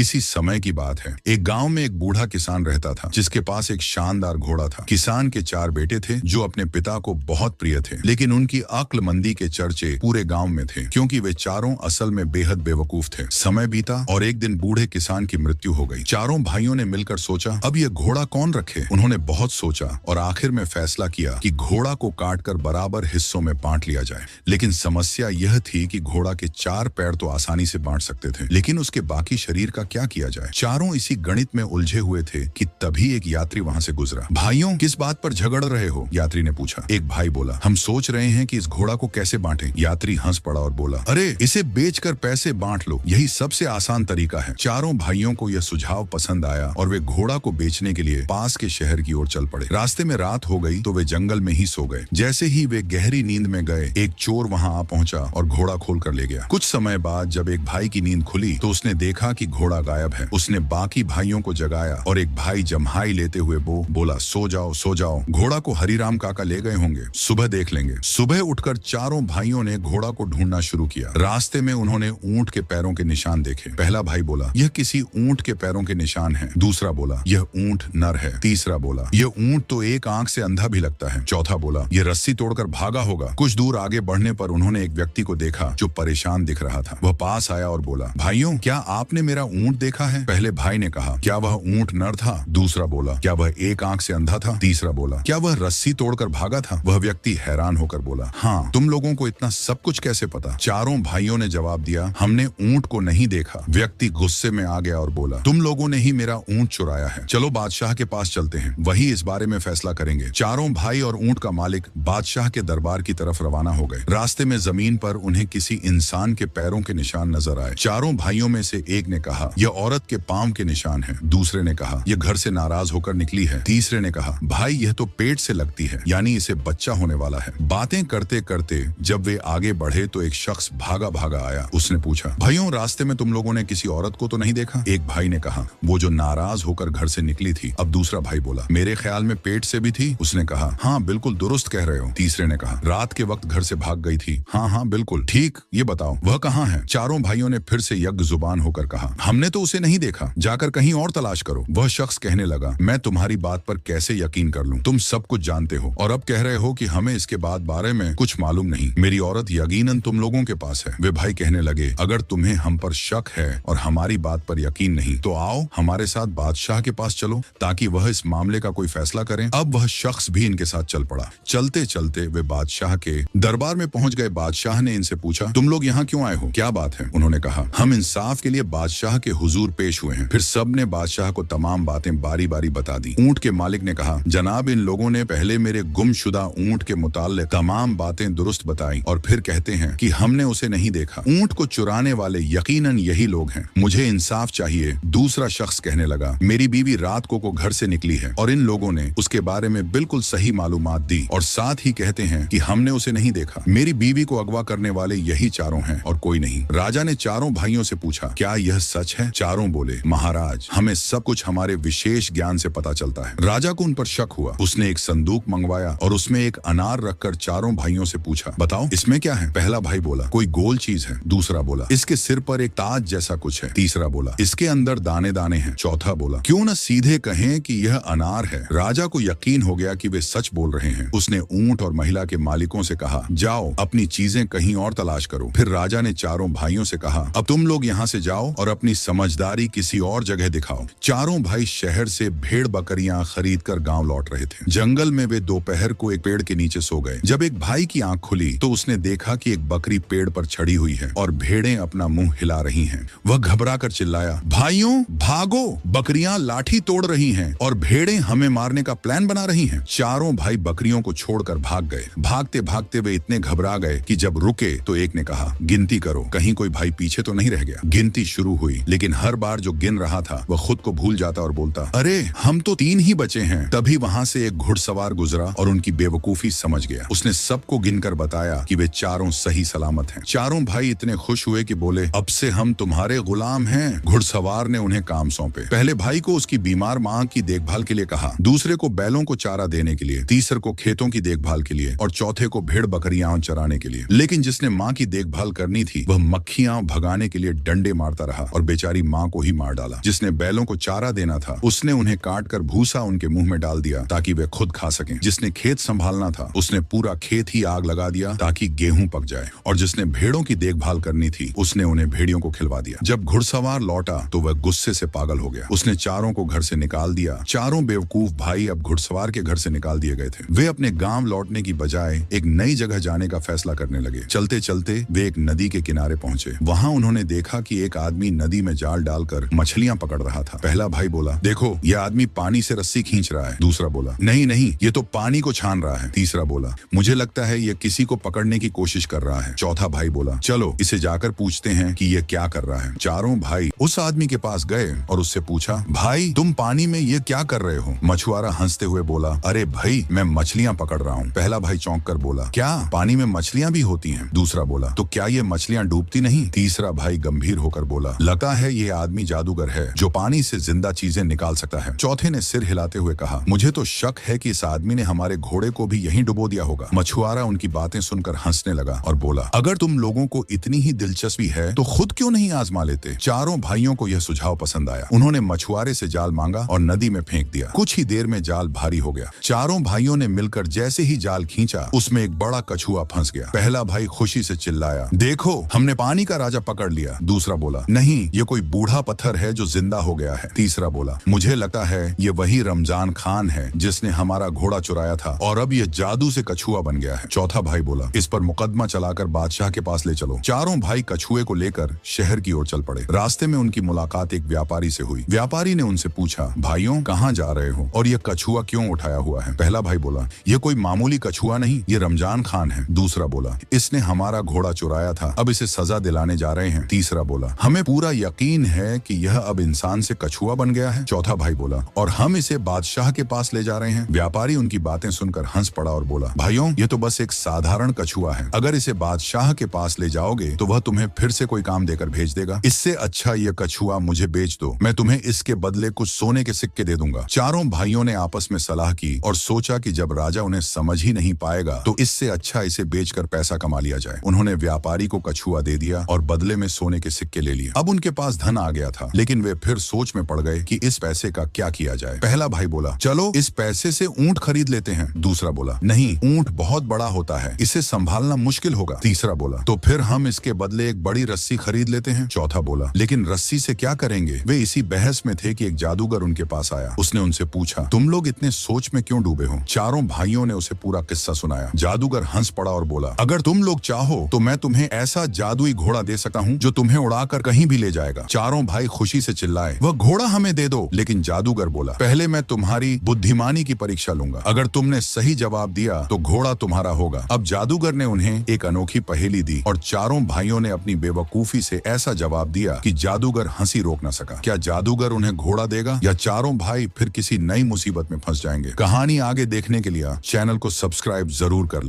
किसी समय की बात है। एक गांव में एक बूढ़ा किसान रहता था जिसके पास एक शानदार घोड़ा था। किसान के 4 बेटे थे जो अपने पिता को बहुत प्रिय थे, लेकिन उनकी अक्लमंदी के चर्चे पूरे गांव में थे क्योंकि वे चारों असल में बेहद बेवकूफ थे। समय बीता और एक दिन बूढ़े किसान की मृत्यु हो गई। चारों भाइयों ने मिलकर सोचा अब ये घोड़ा कौन रखे। उन्होंने बहुत सोचा और आखिर में फैसला किया कि घोड़ा को काटकर बराबर हिस्सों में बांट लिया जाए। लेकिन समस्या यह थी कि घोड़ा के 4 पैर तो आसानी से बांट सकते थे, लेकिन उसके बाकी शरीर का क्या किया जाए। चारों इसी गणित में उलझे हुए थे कि तभी एक यात्री वहां से गुजरा। भाइयों, किस बात पर झगड़ रहे हो? यात्री ने पूछा। एक भाई बोला, हम सोच रहे हैं कि इस घोड़ा को कैसे बांटें। यात्री हंस पड़ा और बोला, अरे इसे बेचकर पैसे बांट लो, यही सबसे आसान तरीका है। चारों भाइयों को यह सुझाव पसंद आया और वे घोड़ा को बेचने के लिए पास के शहर की ओर चल पड़े। रास्ते में रात हो गई तो वे जंगल में ही सो गए। जैसे ही वे गहरी नींद में गए, एक चोर वहां आ पहुंचा और घोड़ा खोल कर ले गया। कुछ समय बाद जब एक भाई की नींद खुली तो उसने देखा कि घोड़ा गायब है। उसने बाकी भाइयों को जगाया और एक भाई जम्हाई लेते हुए बोला, सो जाओ सो जाओ, घोड़ा को हरिराम काका ले गए होंगे, सुबह देख लेंगे। सुबह उठकर चारों भाइयों ने घोड़ा को ढूंढना शुरू किया। रास्ते में उन्होंने ऊंट के पैरों के निशान देखे। पहला भाई बोला, यह किसी ऊंट के पैरों के निशान है। दूसरा बोला, यह ऊंट नर है। तीसरा बोला, यह ऊंट तो एक आंख से अंधा भी लगता है। चौथा बोला, यह रस्सी तोड़कर भागा होगा। कुछ दूर आगे बढ़ने पर उन्होंने एक व्यक्ति को देखा जो परेशान दिख रहा था। वह पास आया और बोला, भाइयों, क्या आपने मेरा ऊंट देखा है? पहले भाई ने कहा, क्या वह ऊंट नर था? दूसरा बोला, क्या वह एक आंख से अंधा था? तीसरा बोला, क्या वह रस्सी तोड़कर भागा था? वह व्यक्ति हैरान होकर बोला, हाँ, तुम लोगों को इतना सब कुछ कैसे पता? चारों भाइयों ने जवाब दिया, हमने ऊंट को नहीं देखा। व्यक्ति गुस्से में आ गया और बोला, तुम लोगों ने ही मेरा ऊंट चुराया है। चलो बादशाह के पास चलते हैं, वही इस बारे में फैसला करेंगे। चारों भाई और ऊंट का मालिक बादशाह के दरबार की तरफ रवाना हो गए। रास्ते में जमीन पर उन्हें किसी इंसान के पैरों के निशान नजर आए। चारों भाइयों में से एक ने कहा, यह औरत के पांव के निशान है। दूसरे ने कहा, यह घर से नाराज होकर निकली है। तीसरे ने कहा, भाई यह तो पेट से लगती है, यानी इसे बच्चा होने वाला है। बातें करते करते जब वे आगे बढ़े तो एक शख्स भागा भागा आया। उसने पूछा, भाइयों, रास्ते में तुम लोगों ने किसी औरत को तो नहीं देखा? एक भाई ने कहा, वो जो नाराज होकर घर से निकली थी। अब दूसरा भाई बोला, मेरे ख्याल में पेट से भी थी। उसने कहा, हाँ बिल्कुल दुरुस्त कह रहे हो। तीसरे ने कहा, रात के वक्त घर से भाग गई थी। हाँ हाँ बिल्कुल ठीक, ये बताओ वह कहाँ है? चारों भाइयों ने फिर से यज्ञ जुबान होकर कहा, हमने तो उसे नहीं देखा, जाकर कहीं और तलाश करो। वह शख्स कहने लगा, मैं तुम्हारी बात पर कैसे यकीन कर लूं? तुम सब कुछ जानते हो और अब कह रहे हो कि हमें इसके बारे में कुछ मालूम नहीं। मेरी औरत यकीनन तुम लोगों के पास है। वे भाई कहने लगे, अगर तुम्हें हम पर शक है और हमारी बात पर यकीन नहीं तो आओ हमारे साथ बादशाह के पास चलो ताकि वह इस मामले का कोई फैसला करें। अब वह शख्स भी इनके साथ चल पड़ा। चलते चलते वे बादशाह के दरबार में पहुंच गए। बादशाह ने इनसे पूछा, तुम लोग यहाँ क्यों आए हो? क्या बात है? उन्होंने कहा, हम इंसाफ के लिए बादशाह के हुजूर पेश हुए हैं। फिर सब ने बादशाह को तमाम बातें बारी बारी बता दी। ऊंट के मालिक ने कहा, जनाब, इन लोगों ने पहले मेरे गुमशुदा ऊंट के मुताल्लिक तमाम बातें दुरुस्त बताई और फिर कहते हैं कि हमने उसे नहीं देखा। ऊंट को चुराने वाले यकीनन यही लोग हैं। मुझे इंसाफ चाहिए। दूसरा शख्स कहने लगा, मेरी बीवी रात को घर से निकली है और इन लोगों ने उसके बारे में बिल्कुल सही मालूमात दी और साथ ही कहते हैं कि हमने उसे नहीं देखा। मेरी बीवी को अगवा करने वाले यही चारों हैं और कोई नहीं। राजा ने चारों भाइयों से पूछा, क्या यह सच है? चारों बोले, महाराज, हमें सब कुछ हमारे विशेष ज्ञान से पता चलता है। राजा को उन पर शक हुआ। उसने एक संदूक मंगवाया और उसमें एक अनार रखकर चारों भाइयों से पूछा, बताओ इसमें क्या है? पहला भाई बोला, कोई गोल चीज है। दूसरा बोला, इसके सिर पर एक ताज जैसा कुछ है। तीसरा बोला, इसके अंदर दाने दाने हैं। चौथा बोला, क्यों न सीधे कहें कि यह अनार है। राजा को यकीन हो गया कि वे सच बोल रहे हैं। उसने ऊंट और महिला के मालिकों से कहा, जाओ अपनी चीजें कहीं और तलाश करो। फिर राजा ने चारों भाइयों से कहा, अब तुम लोग यहाँ से जाओ और अपनी समझदारी किसी और जगह दिखाओ। चारों भाई शहर से भेड़ बकरियां खरीद कर गाँव लौट रहे थे। जंगल में वे दोपहर को एक पेड़ के नीचे सो गए। जब एक भाई की आंख खुली तो उसने देखा कि एक बकरी पेड़ पर चढ़ी हुई है और भेड़ें अपना मुंह हिला रही हैं। वह घबरा कर चिल्लाया, भाइयों भागो, बकरियां लाठी तोड़ रही हैं और भेड़ें हमें मारने का प्लान बना रही हैं। चारों भाई बकरियों को छोड़कर भाग गए। भागते भागते वे इतने घबरा गए कि जब रुके तो एक ने कहा, गिनती करो, कहीं कोई भाई पीछे तो नहीं रह गया। गिनती शुरू हुई, लेकिन हर बार जो गिन रहा था वह खुद को भूल जाता और बोलता, अरे हम तो 3 ही बचे हैं। तभी वहां से एक घुड़सवार गुजरा और उनकी बेवकूफी समझ गया। उसने सबको गिनकर बताया कि वे चारों सही सलामत हैं। चारों भाई इतने खुश हुए कि बोले, अब से हम तुम्हारे गुलाम हैं। घुड़सवार ने उन्हें काम सौंपे। पहले भाई को उसकी बीमार मां की देखभाल के लिए कहा, दूसरे को बैलों को चारा देने के लिए, तीसरे को खेतों की देखभाल के लिए और चौथे को भेड़ बकरियां चराने के लिए। लेकिन जिसने मां की देखभाल करनी थी वह मक्खियां भगाने के लिए डंडे मारता रहा और बेचारी बेचारी माँ को ही मार डाला। जिसने बैलों को चारा देना था उसने उन्हें काट कर भूसा उनके मुंह में डाल दिया ताकि वे खुद खा सकें। जिसने खेत संभालना था उसने पूरा खेत ही आग लगा दिया ताकि गेहूं पक जाए। और जिसने भेड़ों की देखभाल करनी थी उसने उन्हें भेड़ियों को खिलवा दिया। जब घुड़सवार लौटा तो वह गुस्से से पागल हो गया। उसने चारों को घर से निकाल दिया। चारों बेवकूफ भाई अब घुड़सवार के घर से निकाल दिए गए थे। वे अपने गांव लौटने की बजाय एक नई जगह जाने का फैसला करने लगे। चलते चलते वे एक नदी के किनारे पहुंचे। वहां उन्होंने देखा कि एक आदमी नदी में जाल डालकर मछलियां पकड़ रहा था। पहला भाई बोला, देखो यह आदमी पानी से रस्सी खींच रहा है। दूसरा बोला, नहीं नहीं ये तो पानी को छान रहा है। तीसरा बोला, मुझे लगता है ये किसी को पकड़ने की कोशिश कर रहा है। चौथा भाई बोला, चलो इसे जाकर पूछते हैं कि ये क्या कर रहा है। चारों भाई उस आदमी के पास गए और उससे पूछा, भाई तुम पानी में ये क्या कर रहे हो? मछुआरा हंसते हुए बोला, अरे भाई मैं मछलियां पकड़ रहा हूँ। पहला भाई चौंक कर बोला, क्या पानी में मछलियां भी होती हैं? दूसरा बोला, तो क्या ये मछलियां डूबती नहीं? तीसरा भाई गंभीर होकर बोला, लगता है ये आदमी जादूगर है जो पानी से जिंदा चीजें निकाल सकता है। चौथे ने सिर हिलाते हुए कहा, मुझे तो शक है कि इस आदमी ने हमारे घोड़े को भी यहीं डुबो दिया होगा। मछुआरा उनकी बातें सुनकर हंसने लगा और बोला, अगर तुम लोगों को इतनी ही दिलचस्पी है तो खुद क्यों नहीं आजमा लेते? चारों भाइयों को यह सुझाव पसंद आया। उन्होंने मछुआरे से जाल मांगा और नदी में फेंक दिया। कुछ ही देर में जाल भारी हो गया। चारों भाइयों ने मिलकर जैसे ही जाल खींचा उसमें एक बड़ा कछुआ फंस गया। पहला भाई खुशी से चिल्लाया, देखो हमने पानी का राजा पकड़ लिया। दूसरा बोला, नहीं ये कोई बूढ़ा पत्थर है जो जिंदा हो गया है। तीसरा बोला, मुझे लगता है ये वही रमजान खान है जिसने हमारा घोड़ा चुराया था और अब ये जादू से कछुआ बन गया है। चौथा भाई बोला, इस पर मुकदमा चलाकर बादशाह के पास ले चलो। चारों भाई कछुए को लेकर शहर की ओर चल पड़े। रास्ते में उनकी मुलाकात एक व्यापारी से हुई। व्यापारी ने उनसे पूछा, भाइयों कहाँ जा रहे हो और ये कछुआ क्यों उठाया हुआ है? पहला भाई बोला, ये कोई मामूली कछुआ नहीं, ये रमजान खान है। दूसरा बोला, इसने हमारा घोड़ा चुराया था, अब इसे सजा दिलाने जा रहे हैं। तीसरा बोला, हमें पूरा यकीन है कि यह अब इंसान से कछुआ बन गया है। चौथा भाई बोला, और हम इसे बादशाह के पास ले जा रहे हैं। व्यापारी उनकी बातें सुनकर हंस पड़ा और बोला, भाइयों ये तो बस एक साधारण कछुआ है। अगर इसे बादशाह के पास ले जाओगे तो वह तुम्हें फिर से कोई काम देकर भेज देगा। इससे अच्छा ये कछुआ मुझे बेच दो, मैं तुम्हें इसके बदले कुछ सोने के सिक्के दे दूंगा। चारों भाइयों ने आपस में सलाह की और सोचा कि जब राजा उन्हें समझ ही नहीं पाएगा तो इससे अच्छा इसे बेचकर पैसा कमा लिया जाए। उन्होंने व्यापारी को कछुआ दे दिया और बदले में सोने के सिक्के ले लिए। अब उनके पास धन आ गया था, लेकिन वे फिर सोच में पड़ गए कि इस पैसे का क्या किया जाए। पहला भाई बोला, चलो इस पैसे से ऊंट खरीद लेते हैं। दूसरा बोला, नहीं ऊंट बहुत बड़ा होता है, इसे संभालना मुश्किल होगा। तीसरा बोला, तो फिर हम इसके बदले एक बड़ी रस्सी खरीद लेते हैं। चौथा बोला, लेकिन रस्सी से क्या करेंगे? वे इसी बहस में थे कि एक जादूगर उनके पास आया। उसने उनसे पूछा, तुम लोग इतने सोच में क्यों डूबे हो? चारों भाइयों ने उसे पूरा किस्सा सुनाया। जादूगर हंस पड़ा और बोला, अगर तुम लोग चाहो तो मैं तुम्हें ऐसा जादुई घोड़ा दे सकता हूँ जो तुम्हें उड़ाकर कहीं भी ले जाएगा। चारों भाई खुशी से चिल्लाए, वह घोड़ा हमें दे दो। लेकिन जादूगर बोला, पहले मैं तुम्हारी बुद्धिमानी की परीक्षा लूंगा, अगर तुमने सही जवाब दिया तो घोड़ा तुम्हारा होगा। अब जादूगर ने उन्हें एक अनोखी पहेली दी और चारों भाइयों ने अपनी बेवकूफी से ऐसा जवाब दिया कि जादूगर हंसी रोक न सका। क्या जादूगर उन्हें घोड़ा देगा या चारों भाई फिर किसी नई मुसीबत में फंस जाएंगे? कहानी आगे देखने के लिए चैनल को सब्सक्राइब जरूर कर लें।